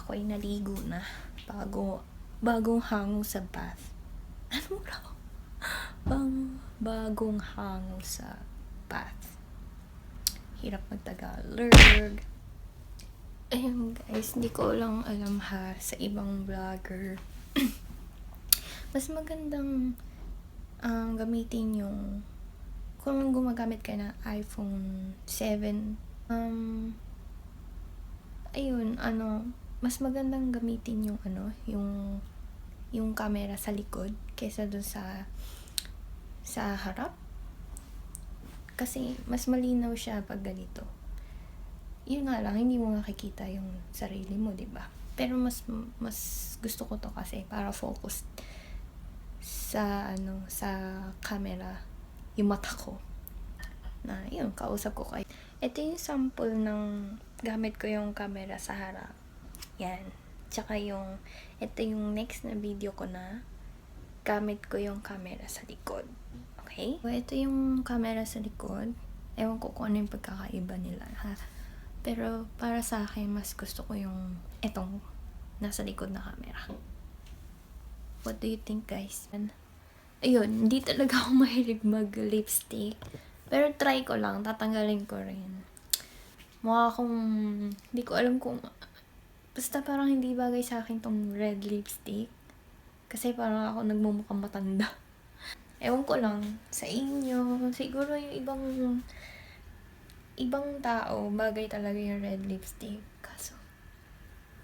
ako'y naligo na bagong hango sa bath. Ano raw? Bagong hango sa bath. Hirap mag-Tagalog. Ayun guys, hindi ko lang alam ha sa ibang vlogger. Mas magandang gamitin yung kung gumagamit ka ng iPhone 7. Mas magandang gamitin yung camera sa likod kaysa dun sa harap. Kasi mas malinaw siya pag ganito. Yun nga lang, hindi mo makikita yung sarili mo, diba? Pero mas gusto ko to kasi para focus sa camera yung mata ko. Na yun, kausap ko kayo. Ito yung sample ng gamit ko yung camera sa harap. Yan. Tsaka ito yung next na video ko na gamit ko yung camera sa likod. Okay? So, ito yung camera sa likod. Ewan ko kung ano yung pagkakaiba nila, ha? Pero para sa akin, mas gusto ko yung etong nasa likod na camera. What do you think, guys? Ayun, hindi talaga ako mahilig mag-lipstick. Pero try ko lang, tatanggalin ko rin. Mukha akong, hindi ko alam kung, basta parang hindi bagay sa akin tong red lipstick. Kasi parang ako nagmumukhang matanda. Ewan ko lang, sa inyo, siguro yung ibang tao, bagay talaga yung red lipstick. Kaso,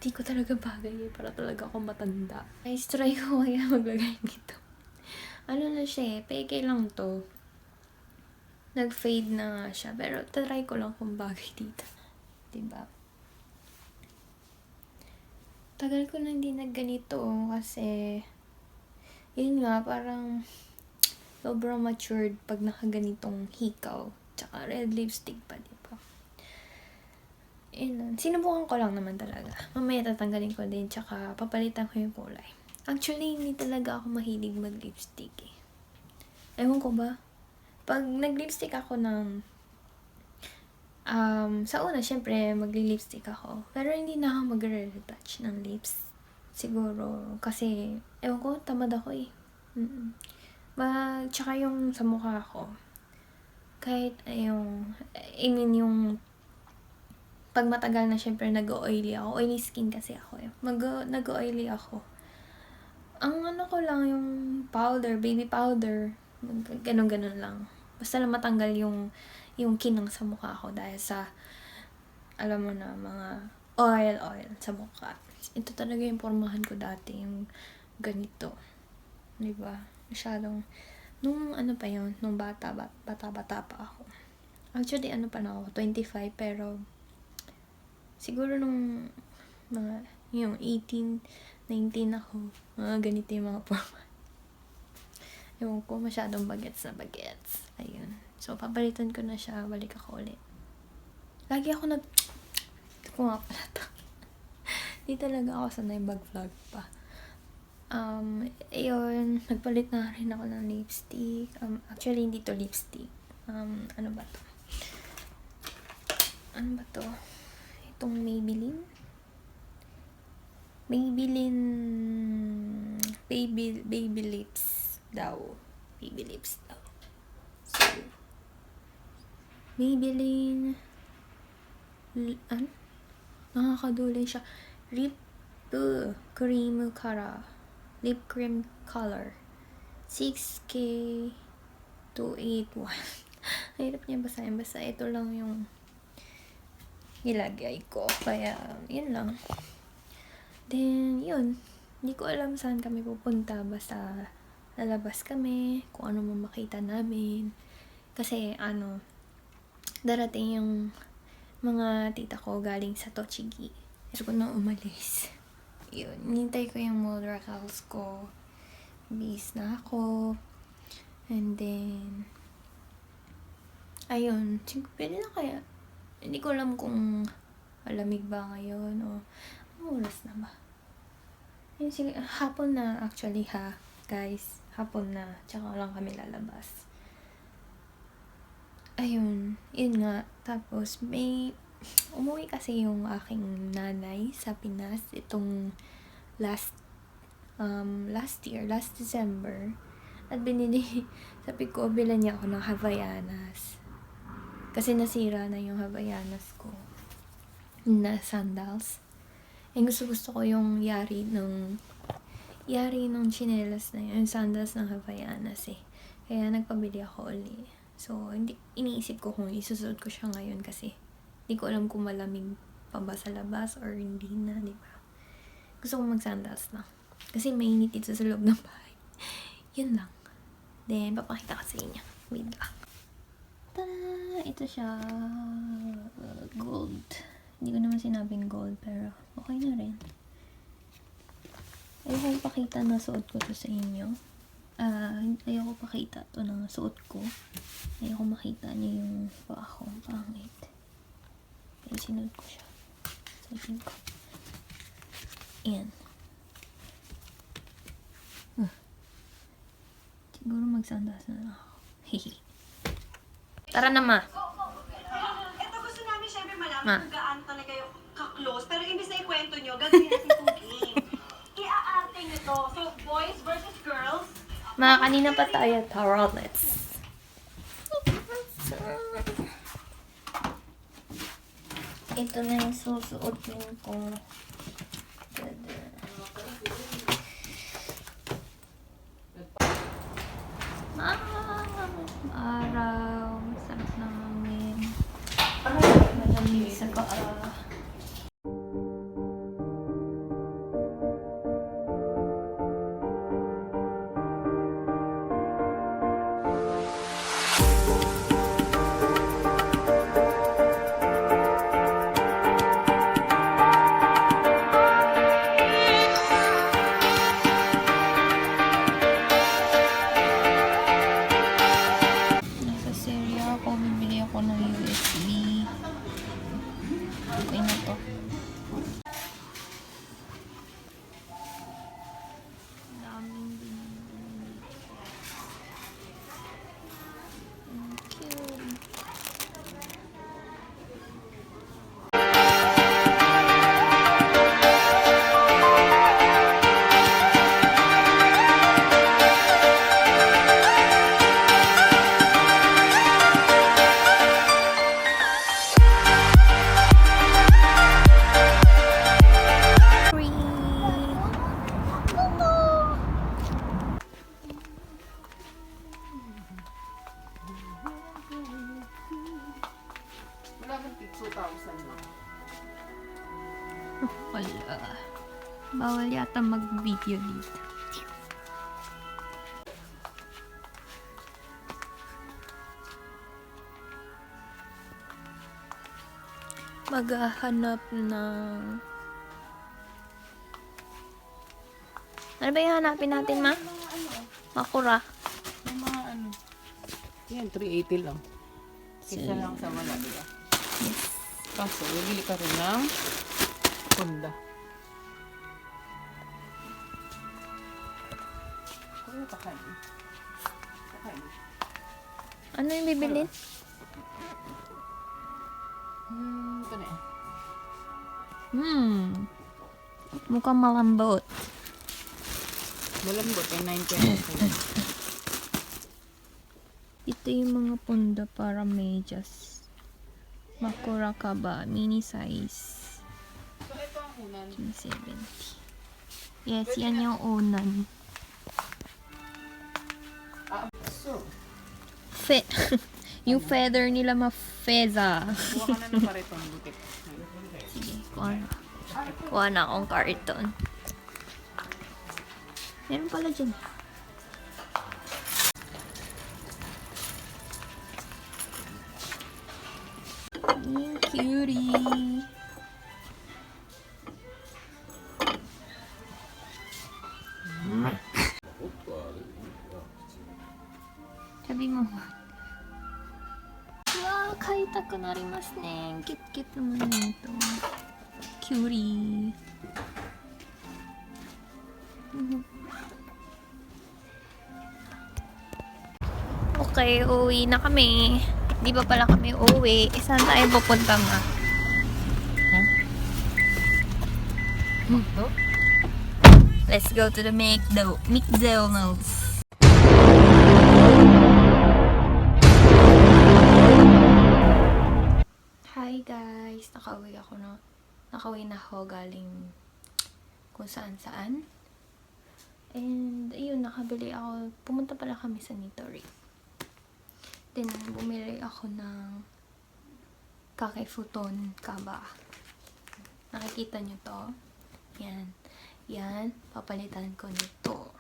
di ko talaga bagay para talaga ako matanda. Guys, try ko kaya maglagay nito. Ano na siya peke lang to. Nag-fade na nga siya, pero try ko lang kung bagay dito. Diba? Tagal ko na hindi nagganito kasi, yun nga, parang sobrang matured pag nakaganitong hikaw. Tsaka red lipstick pa, diba? Yun, sinubukan ko lang naman talaga. Mamaya tatanggalin ko din, tsaka papalitan ko yung kulay. Actually, hindi talaga ako mahilig mag-lipstick eh. Ewan ko ba? Pag nag-lipstick ako sa una, syempre, magli-lipstick ako. Pero hindi na ako magre-retouch ng lips. Siguro, kasi, ewan ko, tamad ako eh. Tsaka yung sa mukha ko, kahit yung pag matagal na, syempre, nag-oily ako. Oily skin kasi ako eh. Nag-oily ako. Ang ko lang, yung powder, baby powder. Ganon lang. Basta lang matanggal yung kinang sa mukha ko dahil sa, alam mo na, mga oil sa mukha. Ito talaga yung pormahan ko dati, yung ganito. Diba? Masyadong, nung bata pa ako. Actually, pa na ako, 25, pero, siguro nung, yung 18, 19 ako, mga ganito yung mga pormahan. Ewan ko, masyadong bagets. Ayun. So, papalitan ko na siya. Balik ako ulit. Lagi ako ito ko nga pala to. Di talaga ako sanay mag-vlog pa. Ayun. Nagpalit na rin ako ng lipstick. Actually, hindi to lipstick. Ano ba to? Itong Maybelline baby lips daw. So, Maybelline nakakadulay siya. Lip cream color 6K 281. Hirap niya basahin. Basta ito lang yung nilagay ko. Kaya, yun lang. Then, yun. Hindi ko alam saan kami pupunta. Basta, lalabas kami. Kung ano mo makita namin. Kasi, darating yung mga tita ko galing sa Tochigi. Gusto ko na umalis. Yun. Nintay ko yung models ko. Bis na ako. And then, ayun. Pwede na kaya. Hindi ko alam kung malamig ba ngayon o anong oras na ba? Sige, hapon na actually ha, guys. Hapon na. Tsaka lang kami lalabas. Ayun. Yun nga. Tapos, may umuwi kasi yung aking nanay sa Pinas itong last year, last December. At sabi ko, bilan niya ako ng Havaianas. Kasi nasira na yung Havaianas ko na sandals. Gusto ko yung yari nung tsinelas na yun, yung sandals ng Havaianas eh. Kaya nagpabili ako uli. So, iniisip ko kung isusuot ko siya ngayon kasi hindi ko alam kung malamig pa ba sa labas or hindi na, di ba? Gusto ko mag-sandals lang. Kasi mainit dito sa loob ng bahay. Yun lang. Then, papakita ko sa inyo. Wait lang. Tada! Ito siya. Gold. Hindi ko naman sinabing gold, pero okay na rin. Ayoko pakita na suot ko to sa inyo. Ayoko pakita to na suot ko. Ayoko makita niyo yung paa ko. Pangit. Pero sinuot ko siya. Suotin ko. Ayan. Siguro magsandas na lang ako. Tara na, ma. Ito gusto namin syempre malaman kung gaano talaga yung ka-close. Pero imbis na ikwento nyo, gagawin natin itong game. I-aarte nyo to. So, boys versus girls. Ma, kanina pa tayo. Tara, let's. Ito na yung susuotin ko. Araw. Sarap na hangin. Malamig sa paa. Okay na to. Daming binili. Thank you. Wala. Bawal yata mag-video dito. Maghahanap ng... Ano ba yung hanapin natin, ma? Makura. Yung mga ano. Yan, 380 lang. Kisa lang sa wala, diba? Yes. Kaso, bibili ka rin ng Honda. Kaya takain. Takain. Ano yung bibilin? Ito na eh. Mukhang malambot. Malambot eh, 90. Ito yung mga punda para medyas. Makura ka ba? Mini size. So, ito ang unan. 270. Yes, yan yung unan. So, Yung feather nila ma-feza. kuha ka na ng paritong butik. Sige, kuha na akong karton. Meron pala dyan. Cutie. Sabi mo. Wow, kaitaku narimasu ne. Cute naman nito. Cutie. Okay, uwi na kami. Di ba pala kami uwi? Saan tayo pupunta, ma? McDo? Let's go to the McDonald's. Hi guys, nakauwi na ako galing kung saan. And ayun, pumunta pala kami sa Nitori. Then bumili ako ng Kakeifuton Kaba. Nakikita nyo to? Yan, papalitan ko nito.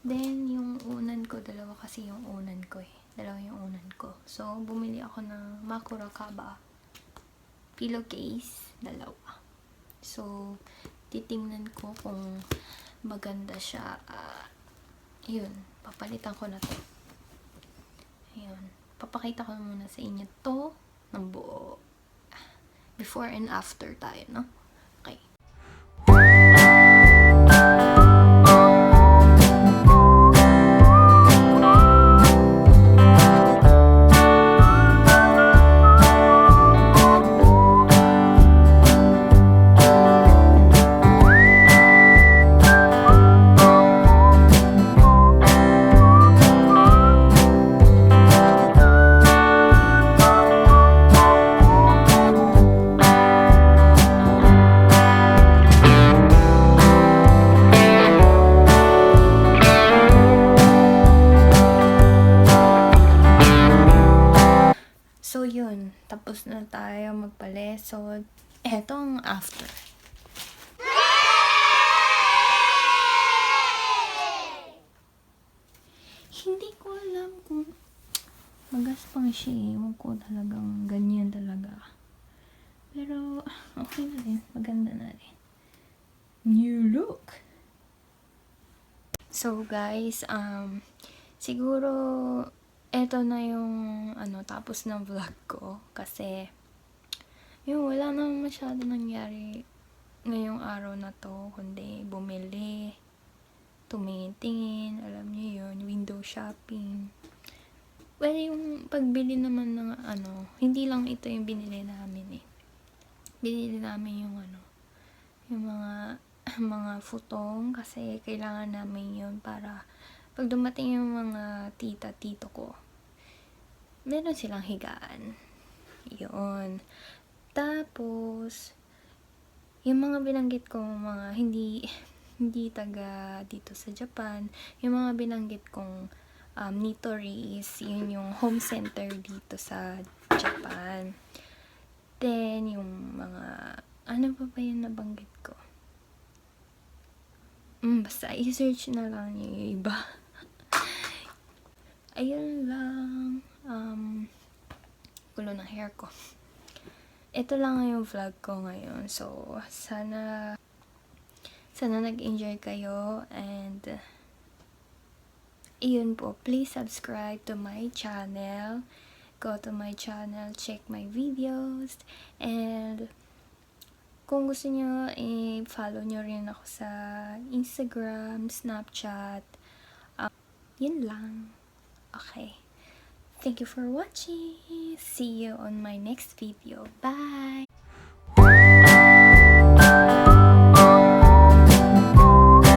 Then, yung unan ko, dalawa yung unan ko. So, bumili ako ng Makura Kaba pillowcase, dalawa. So, titingnan ko kung maganda siya. Yun, papalitan ko na to. Ayun, papakita ko muna sa inyo to ng buo. Before and after tayo, no? Okay. So, yun. Tapos na tayo magpalesod. Eto ang after. Hindi ko alam kung magaspang siya eh. Ewan ko talagang ganyan talaga. Pero, okay na rin. Maganda na rin. New look! So, guys, siguro eto na yung tapos ng vlog ko kasi yung wala naman masyado nangyari ngayong araw na to kundi bumili, tumingin-tingin, alam niyo yun, window shopping. Well, yung pagbili naman ng hindi lang ito yung binili namin eh. Binili namin yung yung mga futong kasi kailangan namin yun para pag dumating yung mga tita-tito ko, meron silang higaan. Yun. Tapos, yung mga binanggit ko, mga hindi taga dito sa Japan, yung mga binanggit kong Nitori is yun yung home center dito sa Japan. Then, yung mga, ano pa ba yung nabanggit ko? Basta i-search na lang yung iba. Ayun lang. Gulo ng hair ko. Ito lang yung vlog ko ngayon. So, sana nag-enjoy kayo. And, ayun po. Please subscribe to my channel. Go to my channel. Check my videos. And, kung gusto nyo, follow nyo rin ako sa Instagram, Snapchat. Yun lang. Okay. Thank you for watching. See you on my next video. Bye!